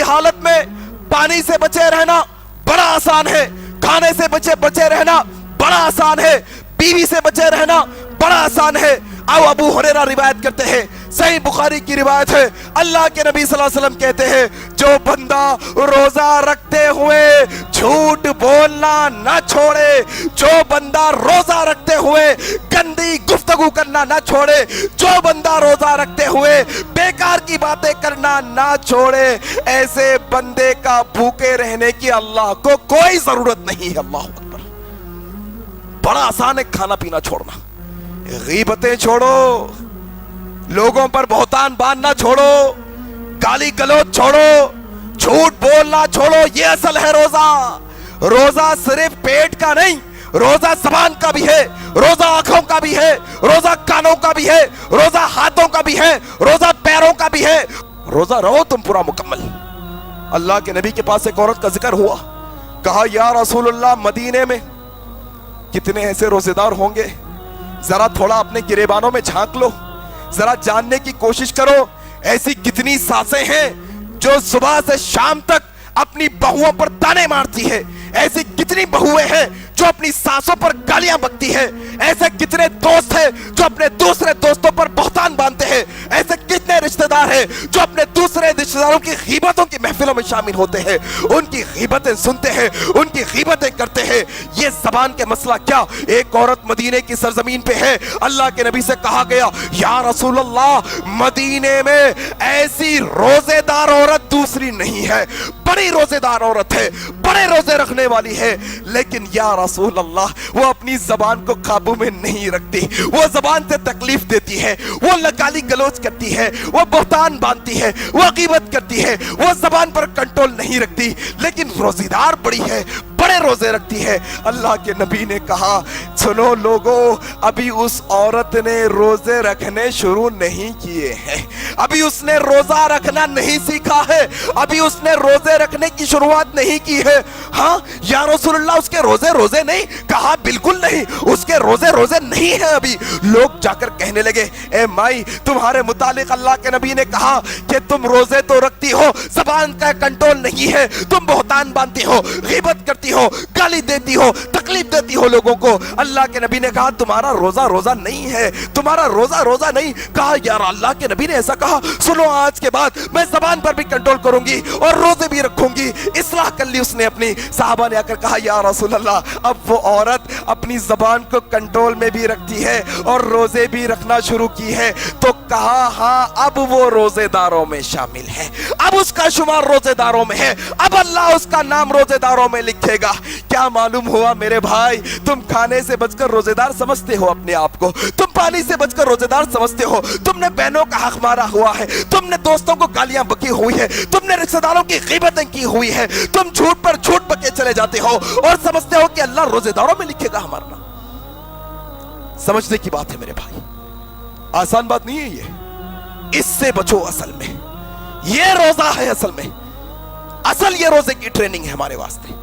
हालत में पानी से बचे रहना बड़ा आसान है, खाने से बचे रहना बड़ा आसान है, बीवी से बचे रहना बड़ा आसान है। आओ अबू हुरैरा रिवायत करते हैं, सही बुखारी की रिवायत है, अल्लाह के नबी सल्लल्लाहु अलैहि वसल्लम कहते हैं, जो बंदा रोजा रखते हुए झूठ बोलना ना छोड़े, जो बंदा रोजा रखते हुए गंदी गुफ्तगू करना ना छोड़े, जो बंदा रोजा रखते हुए बेकार की बातें करना ना छोड़े, ऐसे बंदे का भूखे रहने की अल्लाह को कोई जरूरत नहीं है। अल्लाह अकबर। बड़ा आसान है खाना पीना छोड़ना, गीबतें छोड़ो, लोगों पर बहुतान बांधना छोड़ो, गाली गलौज छोड़ो, झूठ बोलना छोड़ो, ये असल है रोजा। रोजा सिर्फ पेट का नहीं, रोजा जबान का भी है, रोजा आंखों का भी है, रोजा कानों का भी है, रोजा हाथों का भी है, रोजा पैरों का भी है। रोजा रहो तुम पूरा मुकम्मल। अल्लाह के नबी के पास एक औरत का जिक्र हुआ, कहा या रसूलुल्लाह मदीने में कितने ऐसे रोजेदार होंगे, जरा थोड़ा अपने गिरेबानों में झांक लो, जरा जानने की कोशिश करो, ऐसी कितनी सासें हैं जो सुबह से शाम तक अपनी बहुओं पर ताने मारती है, ऐसी कितनी बहुएं हैं जो अपनी सासों पर गालियां बकती है, ऐसे कितने दोस्त हैं जो अपने दूसरे दोस्तों पर बहुतान बांधते हैं, ऐसे कितने रिश्तेदार हैं जो अपने दूसरे रिश्तेदारों की गीबतों की महफिलों में शामिल होते हैं, उनकी गीबतें सुनते हैं, उनकी गीबतें करते हैं। ये ज़बान के मसला क्या। एक औरत मदीने की सरजमीन पे है, अल्लाह के नबी से कहा गया या रसूल अल्लाह मदीने में ऐसी रोजेदार औरत दूसरी नहीं है, बड़ी रोजेदार औरत है, बड़े रोजे रखने वाली है, लेकिन या रसूल अल्लाह वो अपनी जबान को काबू में नहीं रखती, वो जबान से तकलीफ देती है, वो गाली गलौज करती है, वो बहुतान बांधती है, वो गीबत करती है, वो जबान पर कंट्रोल नहीं रखती, लेकिन रोजेदार बड़ी है, बड़े रोजे रखती है। अल्लाह के नबी ने कहा सुनो लोगों, अभी उस औरत ने रोजे रखने शुरू नहीं किए हैं, अभी उसने रोजा रखना नहीं सीखा है, अभी उसने रोजे रखने की शुरुआत नहीं की है। हाँ या रसूलुल्लाह उसके रोजे रोजे नहीं, कहा बिल्कुल नहीं, उसके रोजे रोजे नहीं है। अभी लोग जाकर कहने लगे ए माई तुम्हारे मुतालिक अल्लाह के नबी ने कहा कि तुम रोजे तो रखती हो, जबान का कंट्रोल नहीं है, तुम बहुतान बांधती हो, गीबत करती हो, गाली देती हो, तकलीफ देती हो लोगों को। अल्लाह के नबी ने कहा तुम्हारा रोजा रोजा नहीं है, तुम्हारा रोजा रोजा नहीं। कहा यार अल्लाह के नबी ने ऐसा कहा, सुनो आज के बाद मैं जबान पर भी कंट्रोल करूंगी और रोजे भी रखूंगी। इस्लाह कर ली उसने अपनी। साहबा ने आकर कहा या रसूल अल्लाह अब वो औरत अपनी जबान को कंट्रोल में भी रखती है और रोजे भी रखना शुरू की है। तो कहा हाँ अब वो रोजेदारों में शामिल है, अब उसका शुमार रोजेदारों में है, अब अल्लाह उसका नाम रोजेदारों में लिखेगा। क्या मालूम हुआ मेरे भाई, तुम खाने से बचकर रोजेदार समझते हो अपने आप को, तुम पानी से बचकर रोजेदार समझते हो, तुमने बहनों का हक मारा हुआ है, तुमने दोस्तों को गालियां बकी हुई है, तुमने रिश्तेदारों की गीबतें की हुई है, तुम झूठ पर झूठ बके चले जाते हो और समझते हो कि अल्लाह रोजेदारों में लिखेगा हमारा नाम। समझने की बात है मेरे भाई, आसान बात नहीं है ये। इससे बचो, असल में ये रोजा है, असल में असल ये रोजे की ट्रेनिंग है हमारे वास्ते।